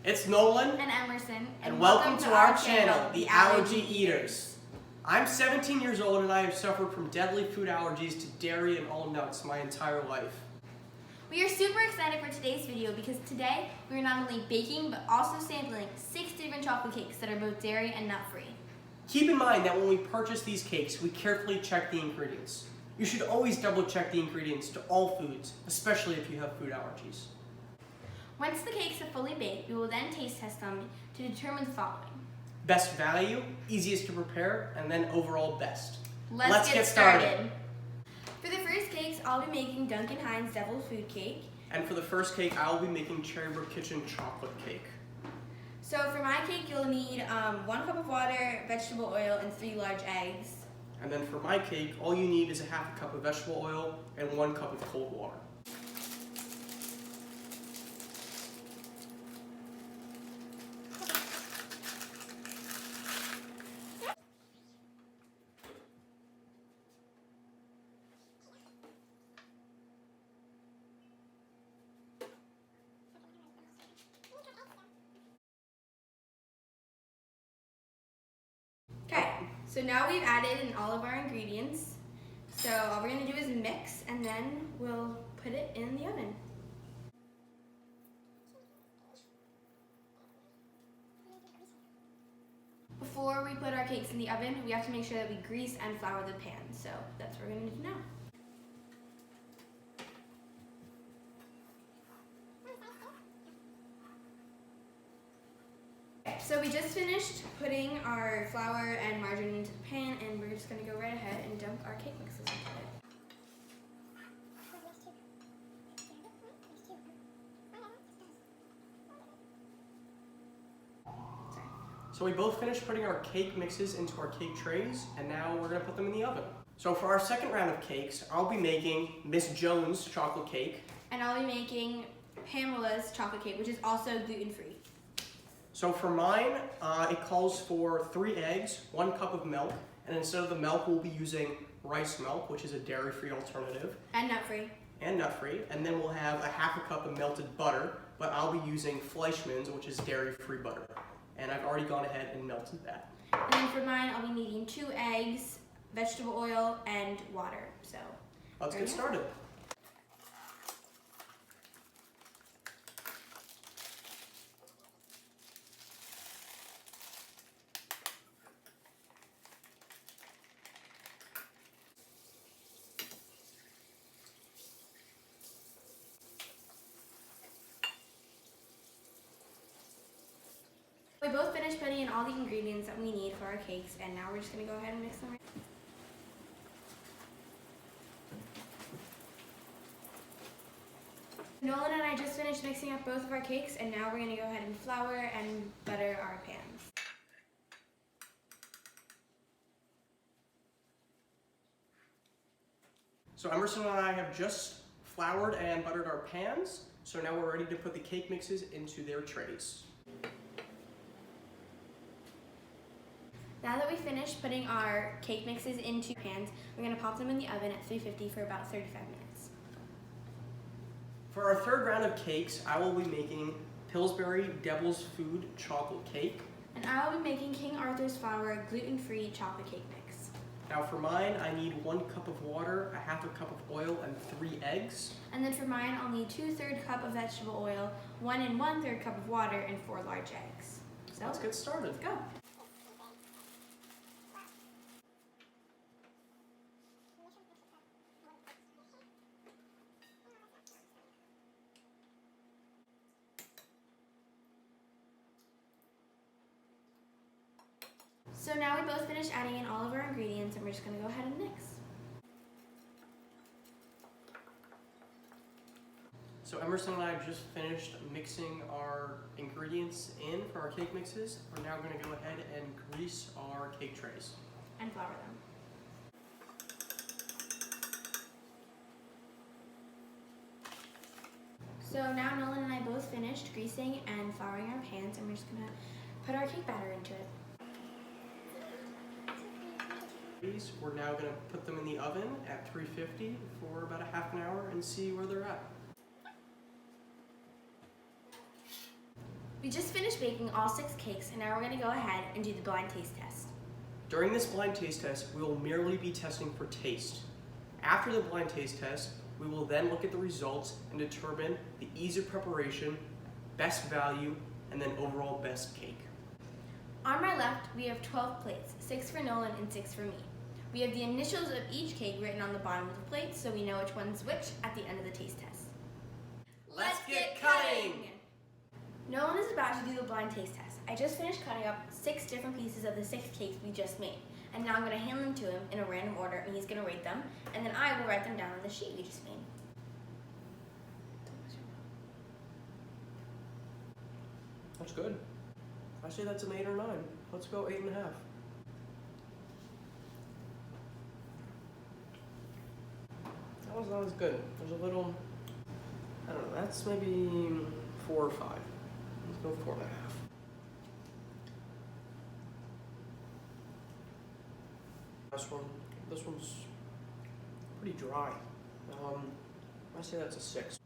It's Nolan and Emerson, and welcome to our channel, The Allergy Eaters. I'm 17 years old and I have suffered from deadly food allergies to dairy and all nuts my entire life. We are super excited for today's video because today we are not only baking but also sampling 6 different chocolate cakes that are both dairy and nut-free. Keep in mind that when we purchase these cakes, we carefully check the ingredients. You should always double check the ingredients to all foods, especially if you have food allergies. Once the cakes are fully baked, we will then taste test them to determine the following. Best value, easiest to prepare, and then overall best. Let's get started. For the first cakes, I'll be making Duncan Hines Devil's Food Cake. And for the first cake, I will be making Cherry Brook Kitchen Chocolate Cake. So for my cake, you'll need 1 cup of water, vegetable oil, and 3 large eggs. And then for my cake, all you need is a half a cup of vegetable oil and 1 cup of cold water. Okay, so now we've added in all of our ingredients. So all we're going to do is mix and then we'll put it in the oven. Before we put our cakes in the oven, we have to make sure that we grease and flour the pan. So that's what we're going to do now. So we just finished putting our flour and margarine into the pan, and we're just going to go right ahead and dump our cake mixes into it. So we both finished putting our cake mixes into our cake trays, and now we're going to put them in the oven. So for our second round of cakes, I'll be making Miss Jones chocolate cake. And I'll be making Pamela's chocolate cake, which is also gluten-free. So for mine, it calls for 3 eggs, 1 cup of milk, and instead of the milk, we'll be using rice milk, which is a dairy-free alternative. And nut-free. And nut-free. And then we'll have a half a cup of melted butter, but I'll be using Fleischmann's, which is dairy-free butter. And I've already gone ahead and melted that. And then for mine, I'll be needing 2 eggs, vegetable oil, and water. So let's get started. We both finished putting in all the ingredients that we need for our cakes, and now we're just going to go ahead and mix them. Nolan and I just finished mixing up both of our cakes, and now we're going to go ahead and flour and butter our pans. So Emerson and I have just floured and buttered our pans, so now we're ready to put the cake mixes into their trays. Now that we finished putting our cake mixes into pans, we're going to pop them in the oven at 350 for about 35 minutes. For our third round of cakes, I will be making Pillsbury Devil's Food Chocolate Cake. And I will be making King Arthur's Flour gluten-free chocolate cake mix. Now for mine, I need 1 cup of water, a half a cup of oil, and 3 eggs. And then for mine, I'll need 2/3 cup of vegetable oil, 1 1/3 cup of water, and 4 large eggs. So let's get started. Let's go. So now we both finished adding in all of our ingredients, and we're just going to go ahead and mix. So Emerson and I just finished mixing our ingredients in for our cake mixes. We're now going to go ahead and grease our cake trays. And flour them. So now Nolan and I both finished greasing and flouring our pans, and we're just going to put our cake batter into it. We're now going to put them in the oven at 350 for about a half an hour and see where they're at. We just finished baking all 6 cakes, and now we're going to go ahead and do the blind taste test. During this blind taste test, we will merely be testing for taste. After the blind taste test, we will then look at the results and determine the ease of preparation, best value, and then overall best cake. On my left, we have 12 plates, 6 for Nolan and 6 for me. We have the initials of each cake written on the bottom of the plate, so we know which one's which at the end of the taste test. Let's get cutting! Nolan is about to do the blind taste test. I just finished cutting up 6 different pieces of the 6 cakes we just made. And now I'm going to hand them to him in a random order, and he's going to rate them, and then I will write them down on the sheet we just made. That's good. I say that's an 8 or 9. Let's go 8.5. That was not as good. There's a little, I don't know, that's maybe 4 or 5. Let's go 4.5. This one's pretty dry. I say that's a 6.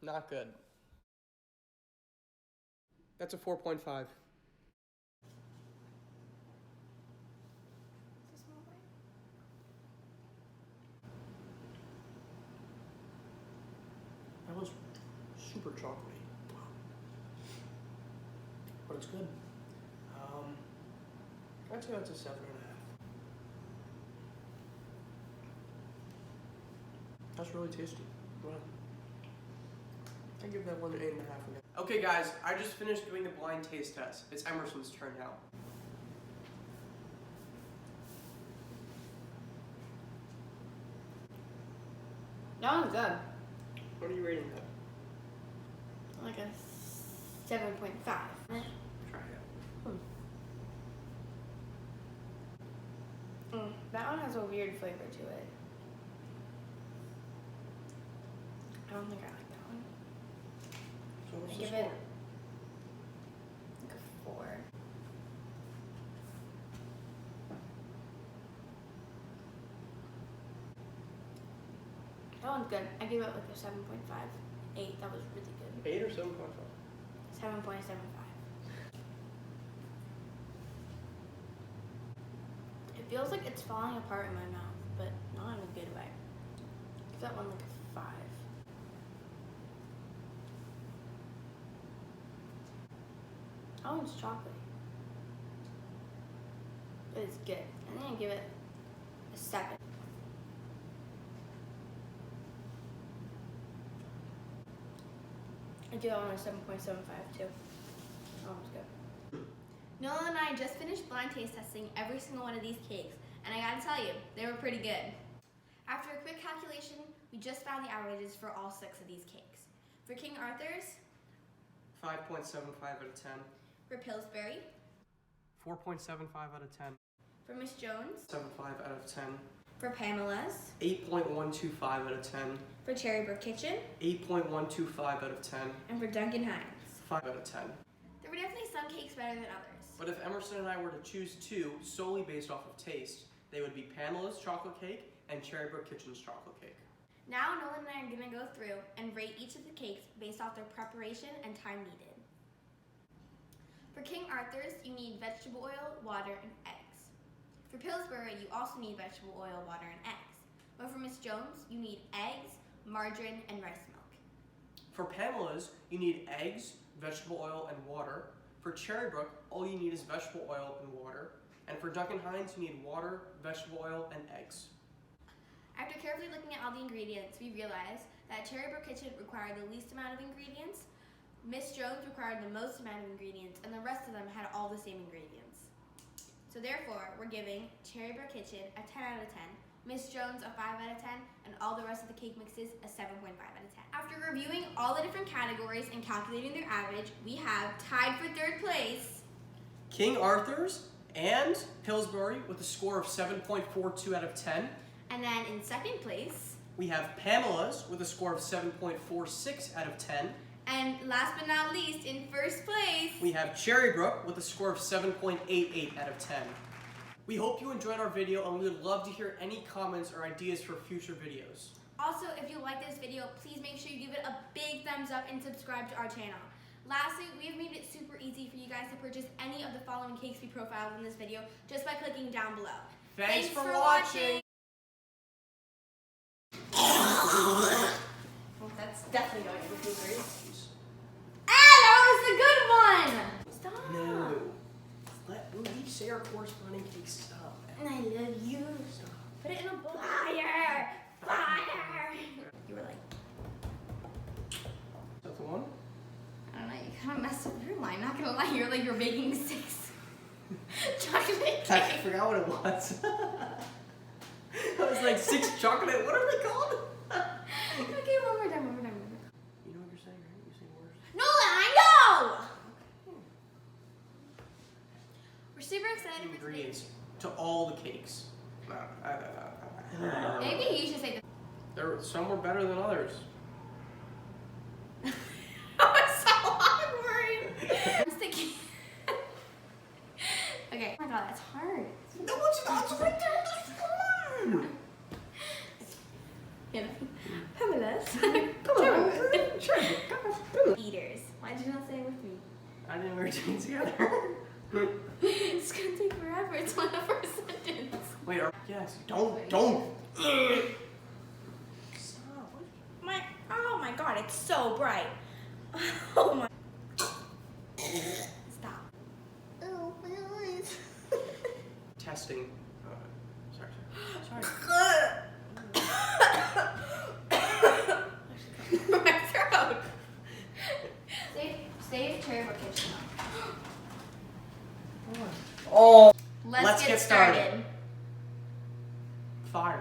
Not good. That's a 4.5. That was super chocolatey. But it's good. I'd say that's a 7.5. That's really tasty. Wow. I give that one an 8.5 again. Okay guys, I just finished doing the blind taste test. It's Emerson's turn now. That one's good. What are you rating that? Like a 7.5. Try it. That one has a weird flavor to it. I don't think I like that one. So what's I the give score? it like a 4. That one's good. I give it like a 7.5. 8. That was really good. 8 or 7.5? 7.75. It feels like it's falling apart in my mouth, but not in a good way. Give that one like a 5. That one's chocolate. But it's good. I'm gonna give it a 7. I do that one a 7.75 too. That one's good. Nolan and I just finished blind taste testing every single one of these cakes, and I gotta tell you, they were pretty good. After a quick calculation, we just found the averages for all 6 of these cakes. For King Arthur's, 5.75 out of 10. for Pillsbury, 4.75 out of 10. for Miss Jones, 7.5 out of 10. for Pamela's, 8.125 out of 10. for Cherry Brook Kitchen, 8.125 out of 10. and for Duncan Hines. 5 out of 10. There were definitely some cakes better than others. But if Emerson and I were to choose 2 solely based off of taste, they would be Pamela's chocolate cake and Cherry Brook Kitchen's chocolate cake. Now Nolan and I are gonna go through and rate each of the cakes based off their preparation and time needed. For King Arthur's, you need vegetable oil, water, and eggs. For Pillsbury, you also need vegetable oil, water, and eggs. But for Miss Jones, you need eggs, margarine, and rice milk. For Pamela's, you need eggs, vegetable oil, and water. For Cherry Brook, all you need is vegetable oil and water. And for Duncan Hines, you need water, vegetable oil, and eggs. After carefully looking at all the ingredients, we realized that Cherry Brook Kitchen required the least amount of ingredients, Miss Jones required the most amount of ingredients, and the rest of them had all the same ingredients. So therefore, we're giving Cherry Brook Kitchen a 10 out of 10, Miss Jones a 5 out of 10, and all the rest of the cake mixes a 7.5 out of 10. After reviewing all the different categories and calculating their average, we have tied for 3rd place King Arthur's and Pillsbury with a score of 7.42 out of 10. And then in 2nd place, We have Pamela's with a score of 7.46 out of 10. and last but not least, in 1st place, We have Cherry Brook with a score of 7.88 out of 10. We hope you enjoyed our video, and we would love to hear any comments or ideas for future videos. Also, if you like this video, please make sure you give it a big thumbs up and subscribe to our channel. Lastly, we have made it super easy for you guys to purchase any of the following cakes we profiled in this video just by clicking down below. Thanks for watching. Well, that's definitely going to the food. Ah, that was a good one! Stop. No. We'll each say our corresponding cake. Stop. And I love you. Stop. Put it in a bowl. Fire! Fire! You were like, Is that the one? I don't know, you kind of messed up your line. Not gonna lie, you're like, you're baking 6 chocolate cakes. I forgot what it was. I was like 6 chocolate. What are they called? Okay, one more time. You know what you're saying, right? You're saying words. Nolan, I know! We're super excited for today. Ingredients to all the cakes. Maybe you should say Some were better than others. that was so awkward. I'm thinking. Okay. Oh my god, that's hard. No, it's not. It's right there. Come on. You know, Pamela's. Eaters. Why did you not say it with me? I didn't know we were doing it together. It's gonna take forever. It's one of our sentence. Wait, yes. Don't. Stop. Oh my god, it's so bright. Oh my. Stop. Oh, my eyes. Testing. Sorry. My throat. Save cherry for kitchen. Oh. Let's get started. Fires.